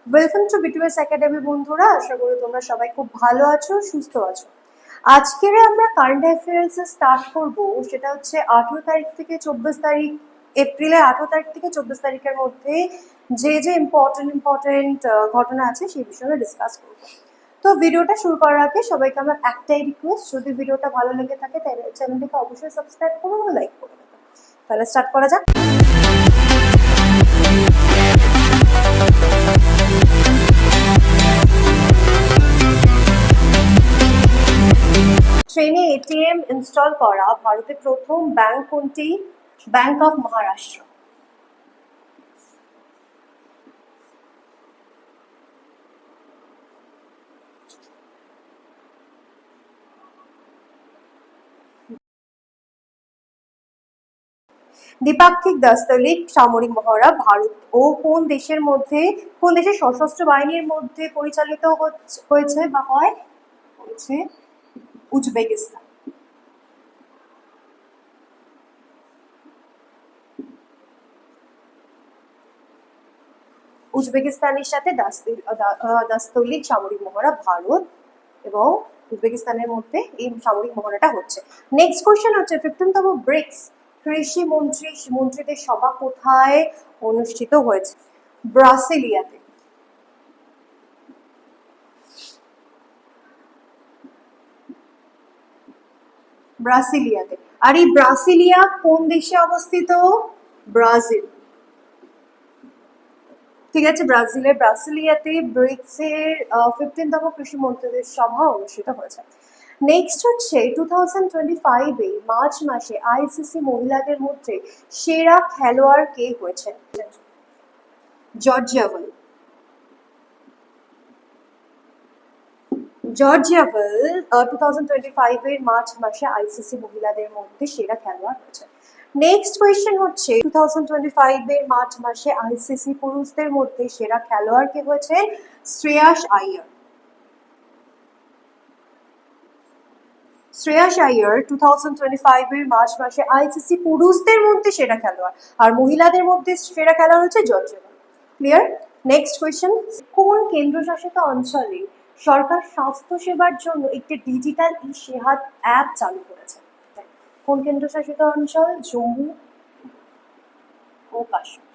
Welcome to বিটুএস academy বন্ধুরা, আশা করি তোমরা সবাই খুব ভালো আছো, সুস্থ আছো। আজকের আমরা কারেন্ট অ্যাফেয়ার্স স্টার্ট করব, সেটা হচ্ছে 18 তারিখ থেকে 24 তারিখ, এপ্রিলের 18 তারিখ থেকে 24 তারিখের মধ্যে যে ইম্পর্টেন্ট ঘটনা আছে সেই বিষয়ে ডিসকাস করবো। তো ভিডিওটা শুরু করার আগে সবাইকে আমার একটাই রিকোয়েস্ট, যদি ভিডিওটা ভালো লেগে থাকে তাহলে চ্যানেলটিকে অবশ্যই সাবস্ক্রাইব করো এবং লাইক করে দেবে। তাহলে স্টার্ট করা যাক। ট্রেনে এটিএম ইনস্টল করা ভারতের প্রথম ব্যাংক কোনটি? Bank of Maharashtra. দ্বিপাক্ষিক দাস্তলিক সামরিক মহড়া ভারত ও কোন দেশের সশস্ত্র বাহিনীর মধ্যে পরিচালিত হয়েছে বা হয়েছে? উজবেকিস্তান। উজবেকিস্তানের সাথে দাস্তলিক সামরিক মহড়া ভারত এবং উজবেকিস্তানের মধ্যে এই সামরিক মহড়াটা হচ্ছে। নেক্সট কোয়েশ্চেন হচ্ছে 15তম ব্রিক্স কৃষি মন্ত্রীদের সভা কোথায় অনুষ্ঠিত হয়েছে? ব্রাসিলিয়াতে। ব্রাসিলিয়াতে। আর এই ব্রাসিলিয়া কোন দেশে অবস্থিত? ব্রাজিল। ঠিক আছে, ব্রাসিলিয়াতে ব্রিক্সের 15তম কৃষি মন্ত্রীদের সভা অনুষ্ঠিত হয়েছে। নেক্সট হচ্ছে 2025-এ মার্চ মাসে আইসিসি মহিলাদের মধ্যে সেরা খেলোয়াড় কে হয়েছে? জর্জিয়া ভেল। 2025-এর মার্চ মাসে আইসিসি মহিলাদের মধ্যে সেরা খেলোয়াড় হয়েছে। নেক্সট কোয়েশ্চেন হচ্ছে 2025-এর মার্চ মাসে আইসিসি পুরুষদের মধ্যে সেরা খেলোয়াড় কে হয়েছে? শ্রেয়াস আইয়ার। 2025-এর মার্চ মাসে আইসিসি পুরুষদের মধ্যে সেরা খেলোয়াড়, আর মহিলাদের মধ্যে সেরা খেলোয়াড় হচ্ছে জর্জিয়া। ক্লিয়ার? নেক্সট কোয়েশ্চেন, কোন কেন্দ্রশাসিত অঞ্চলে সরকার স্বাস্থ্য সেবার জন্য একটি ডিজিটাল ই-সেহাত অ্যাপ চালু করেছে? কোন কেন্দ্রশাসিত অঞ্চল? জম্মু ও কাশ্মীর।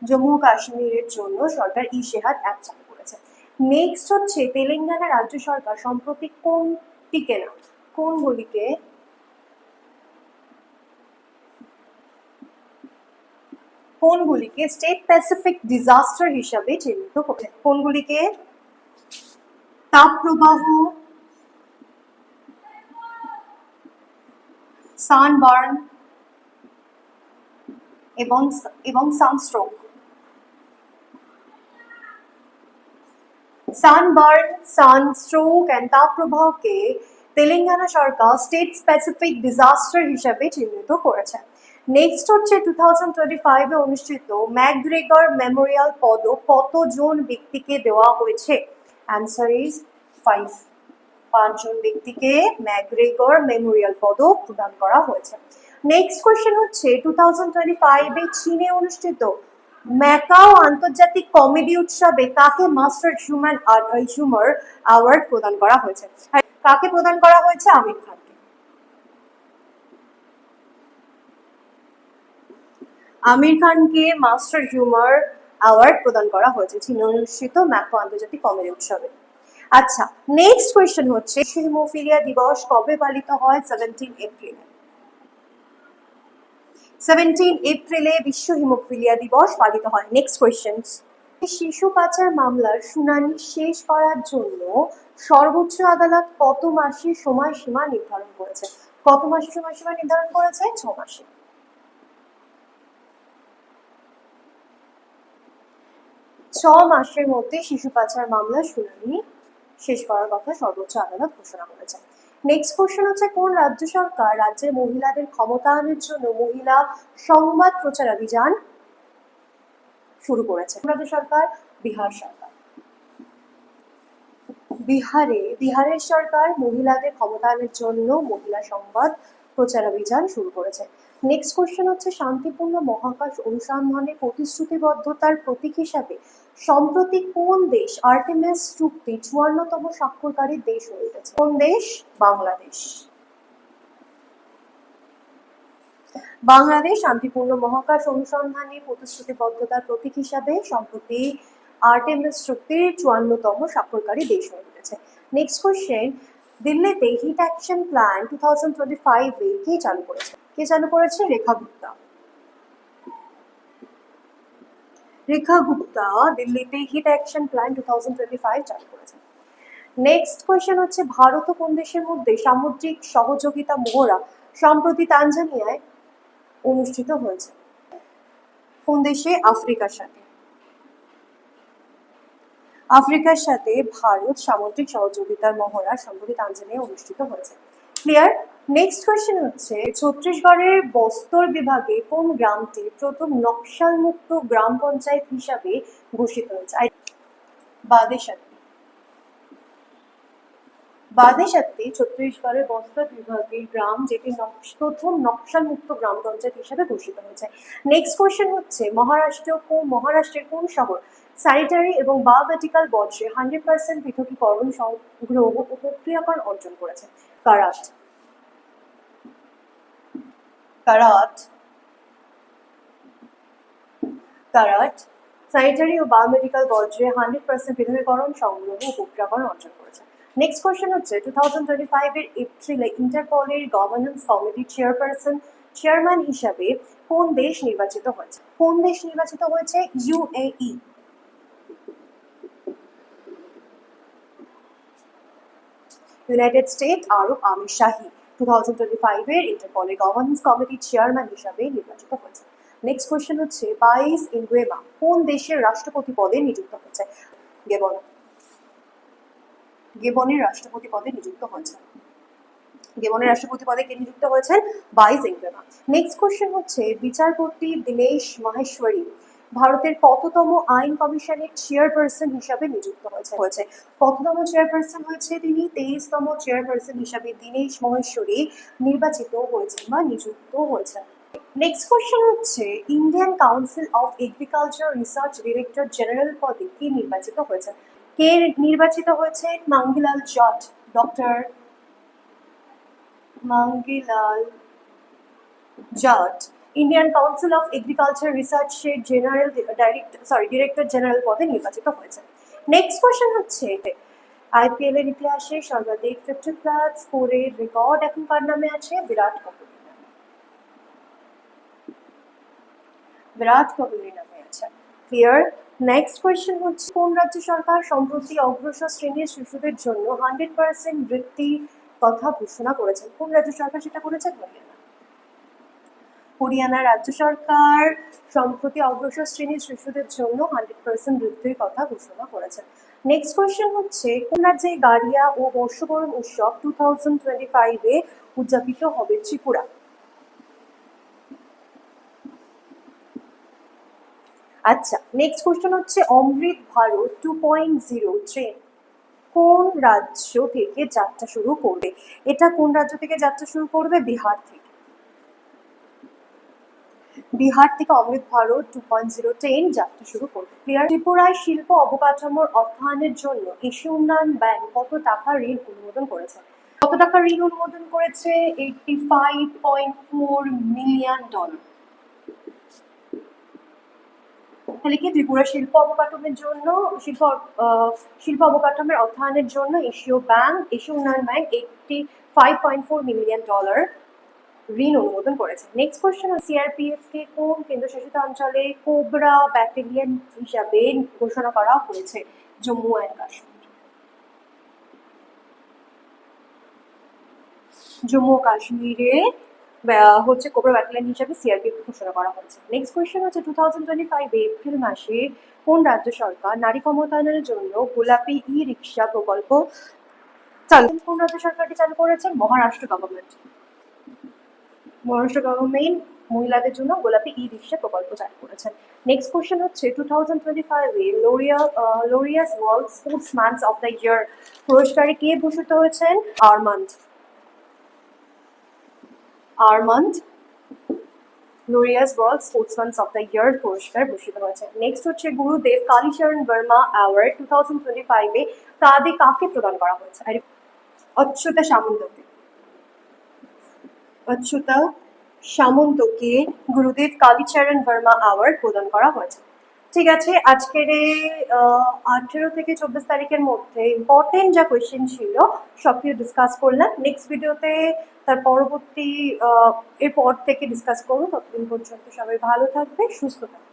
জম্মু ও কাশ্মীরের জন্য সরকার ই-সেহাত অ্যাপ চালু করেছে। নেক্সট হচ্ছে তেলেঙ্গানা রাজ্য সরকার সম্প্রতি কোনগুলিকে স্টেট স্পেসিফিক ডিজাস্টার হিসাবে চিহ্নিত করেছে? কোনগুলিকে? তাপপ্রবাহ, সানবার্ন এবং সানস্ট্রোক। সানবার্ন, সানস্ট্রোক এন্ড তাপপ্রবাহকে তেলেঙ্গানা সরকার স্টেট স্পেসিফিক ডিজাস্টার হিসাবে চিহ্নিত করেছে। নেক্সট হচ্ছে 2025-এ অনুষ্ঠিত ম্যাকগ্রেগর মেমোরিয়াল পদক কতজন ব্যক্তিকে দেওয়া হয়েছে? Answer is 5। 5 জন ব্যক্তিকে ম্যাকগ্রেগর মেমোরিয়াল পদক প্রদান করা হয়েছে। নেক্সট কোয়েশ্চেন হচ্ছে 2025-এ চীনে অনুষ্ঠিত ম্যাকাও আন্তর্জাতিক কমেডি উৎসবে কাকে মাস্টার হিউমার অ্যাওয়ার্ড প্রদান করা হয়েছে? কাকে প্রদান করা হয়েছে? আমির খানকে। আমির খানকে মাস্টার হিউমার অ্যাওয়ার্ড প্রদান করা হয়েছে চীনে অনুষ্ঠিত ম্যাকাও আন্তর্জাতিক কমেডি উৎসবে। আচ্ছা, নেক্সট কোয়েশ্চেন হচ্ছে বিশ্ব হিমোফিলিয়া দিবস কবে পালিত হয়? 17 এপ্রিলে। 17 এপ্রিলে বিশ্ব হিমোফিলিয়া দিবস পালিত হয়। নেক্সট কোয়েশ্চেন, শিশু পাচার মামলার শুনানি শেষ করার জন্য সর্বোচ্চ আদালত কত মাসের সময়সীমা নির্ধারণ করেছে? কত মাসের সময়সীমা নির্ধারণ করেছে? 6 মাসে। 6 মাসের মধ্যে শিশু পাচার মামলার শুনানি শেষ করার কথা সর্বোচ্চ আদালত ঘোষণা করেছে। নেক্সট কোশ্চেন হচ্ছে কোন রাজ্য সরকার রাজ্যে মহিলাদের ক্ষমতায়নের জন্য মহিলা সংবাদ প্রচার অভিযান শুরু করেছে? রাজ্য সরকার? বিহার সরকার। বিহারের সরকার মহিলাদের ক্ষমতায়নের জন্য মহিলা সংবাদ প্রচার অভিযান শুরু করেছে। নেক্সট কোয়েশ্চেন হচ্ছে শান্তিপূর্ণ মহাকাশ অনুসন্ধানের প্রতিশ্রুতিবদ্ধতার প্রতীক হিসাবে সম্প্রতি কোন দেশ আর্টেমিস চুক্তি 54তম স্বাক্ষরকারী দেশ হয়ে গেছে? কোন দেশ? বাংলাদেশ। বাংলাদেশ শান্তিপূর্ণ মহাকাশ অনুসন্ধানে প্রতিশ্রুতিবদ্ধতার প্রতীক হিসাবে সম্প্রতি আর্টেমিস চুক্তির 54তম স্বাক্ষরকারী দেশ হয়ে উঠেছে। নেক্সট কোয়েশ্চেন, দিল্লিতে হিট অ্যাকশন প্ল্যান 2025 কে চালু করেছে? কে চালু করেছে? রেখা গুপ্তা। রেখা গুপ্তা দিল্লিতে হিট অ্যাকশন প্ল্যান 2025 চালু করেছে। নেক্সট কোয়েশ্চেন হচ্ছে ভারত ও কোন দেশের মধ্যে সামুদ্রিক সহযোগিতা মহড়া সম্প্রতি তানজানিয়ায় অনুষ্ঠিত হয়েছে? কোন দেশে? আফ্রিকার সাথে। আফ্রিকার সাথে ভারত সামুদ্রিক সহযোগিতার মহড়া সম্প্রতি তানজানিয়ায় অনুষ্ঠিত হয়েছে। ক্লিয়ার? নেক্সট কোয়েশ্চেন হচ্ছে ছত্তিশগড়ের বস্তর বিভাগে কোন গ্রামটি প্রথম নকশাল মুক্ত গ্রাম পঞ্চায়েত হিসাবে ঘোষিত হয়েছে? বাদেশাত্তি ছত্তিশগড়ের বস্তর বিভাগের গ্রাম যেটি প্রথম নকশাল মুক্ত গ্রাম পঞ্চায়েত হিসাবে ঘোষিত হয়েছে। নেক্সট কোয়েশ্চেন হচ্ছে মহারাষ্ট্রের কোন শহর স্যানিটারি এবং বায়োমেডিক্যাল বর্জ্যে 100% পৃথকীকরণ সংগ্রহ ও প্রক্রিয়াকরণ অর্জন করেছে? কারাট। স্যানিটারি ও বায়োমেডিক্যাল বর্জ্যে 100% পৃথকীকরণ সংগ্রহ ও প্রক্রিয়াকরণ অর্জন করেছে। নেক্সট কোয়েশ্চেন হচ্ছে 2025 এর এপ্রিলে ইন্টারপলের গভর্নেন্স কমিটির চেয়ারম্যান হিসাবে কোন দেশ নির্বাচিত হয়েছে? কোন দেশ নির্বাচিত হয়েছে? ইউএই। ইউনাইটেড স্টেট আরব আমিরশাহী 2025 এর ইন্টারপলের গভর্নেন্স কমিটির চেয়ারম্যান হিসাবে নির্বাচিত হয়েছে। নেক্সট কোয়েশ্চেন হচ্ছে বাইস ইনগুয়েমা কোন দেশের রাষ্ট্রপতি পদে নিযুক্ত হয়েছে? গেবনের রাষ্ট্রপতি পদে নিযুক্ত হয়েছে। গেবনের রাষ্ট্রপতি পদে কে নিযুক্ত হয়েছেন? বাইস ইনগুয়েমা। নেক্সট কোয়েশ্চেন হচ্ছে বিচারপতি দীনেশ মাহেশ্বরী ভারতের কততম আইন কমিশনের চেয়ারপারসন হিসাবে নিযুক্ত হয়েছে? কততম চেয়ারপারসন হয়েছে তিনি? 23তম চেয়ারপারসন হিসাবে দীনেশ মাহেশ্বরী নির্বাচিত হয়েছেন বা নিযুক্ত হয়েছেন। নেক্সট কোয়েশ্চেন হচ্ছে Indian council of agriculture research director general পদে কে নির্বাচিত হয়েছে? কে নির্বাচিত হয়েছে? Mangilal Jat. Doctor Mangilal Jat Indian council of agriculture রিসার্চের ডিরেক্টর জেনারেল পদে নির্বাচিত হয়েছে। নেক্সট কোয়েশ্চেন হচ্ছে আইপিএল এর ইতিহাসে সর্বাধিক 50+ স্কোরের রেকর্ড এখন কার নামে আছে? বিরাট কোহলির নামে আছে। ক্লিয়ার? নেক্সট কোয়েশ্চেন হচ্ছে কোন রাজ্য সরকার সম্প্রতি অগ্রসর শ্রেণীর শিশুদের জন্য 100% বৃত্তি কথা ঘোষণা করেছেন? কোন রাজ্য সরকার সেটা করেছেন? হরিয়ানা রাজ্য সরকার সম্প্রতি অগ্রসর শ্রেণীর শিশুদের জন্য 100% বৃদ্ধির কথা ঘোষণা করেছে। নেক্সট কোয়েশ্চেন হচ্ছে কোন রাজ্যে গাড়িয়া ও বর্ষবরণ উৎসব 2025 উদযাপিত হবে? ত্রিপুরা। আচ্ছা, নেক্সট কোয়েশ্চেন হচ্ছে অমৃত ভারত 2.0 ট্রেন কোন রাজ্য থেকে যাত্রা শুরু করবে? এটা কোন রাজ্য থেকে যাত্রা শুরু করবে? বিহার থেকে। অমৃত ভারত 2.0 ট্রেন যাত্রা শুরু করবে। ক্লিয়ার? ত্রিপুরায় শিল্প অবকাঠামোর অর্থায়নের জন্য এশীয় উন্নয়ন ব্যাংক কত টাকা ঋণ অনুমোদন করেছে? কত টাকা ঋণ অনুমোদন করেছে? $85.4 মিলিয়ন। তাহলে কি ত্রিপুরা শিল্প অবকাঠামোর অর্থায়নের জন্য এশীয় উন্নয়ন ব্যাংক $85.4 মিলিয়ন ঋণ অনুমোদন করেছে। নেক্সট কোয়েশ্চেন, সিআরপিএফ কে কোন কেন্দ্রশাসিত অঞ্চলে কোবরা ব্যাটালিয়ন হিসাবে ঘোষণা করা হয়েছে? জম্মু অ্যান্ড কাশ্মীর। জম্মু ও কাশ্মীরে হচ্ছে কোবরা ব্যাটালিয়ন হিসাবে সিআরপিএফ ঘোষণা করা হয়েছে। নেক্সট কোয়েশ্চেন হচ্ছে 2025 এপ্রিল মাসে কোন রাজ্য সরকার নারী ক্ষমতায়নের জন্য গোলাপী ই রিক্সা প্রকল্প কোন রাজ্য সরকারটি চালু করেছেন? মহারাষ্ট্র গভর্নমেন্ট মহিলাদের জন্য গোলাপী ই রিক্সা প্রকল্প চালু করেছেন। নেক্সট কোয়েশ্চেন হচ্ছে 2025 Laureus world sportsman of the year পুরস্কারে কে ভূষিত হয়েছেন? Armand Laureus world sportsman of the year পুরস্কার ভূষিত হয়েছে। নেক্সট হচ্ছে গুরুদেব কালীচরণ বর্মা অ্যাওয়ার্ড 2025-এ কাকে প্রদান করা হয়েছে? অচ্যুতা সামন্তকে। অচ্যুতা সামন্তকে গুরুদেব কালীচরণ বর্মা অ্যাওয়ার্ড প্রদান করা হয়েছে। ঠিক আছে, আজকের এই 18 থেকে 24 তারিখের মধ্যে ইম্পর্টেন্ট যা কোয়েশ্চেন ছিল সব কিছু ডিসকাস করলাম। নেক্সট ভিডিওতে তার পরবর্তী এরপর থেকে ডিসকাস করবো। ততদিন পর্যন্ত সবাই ভালো থাকবে, সুস্থ থাকবে।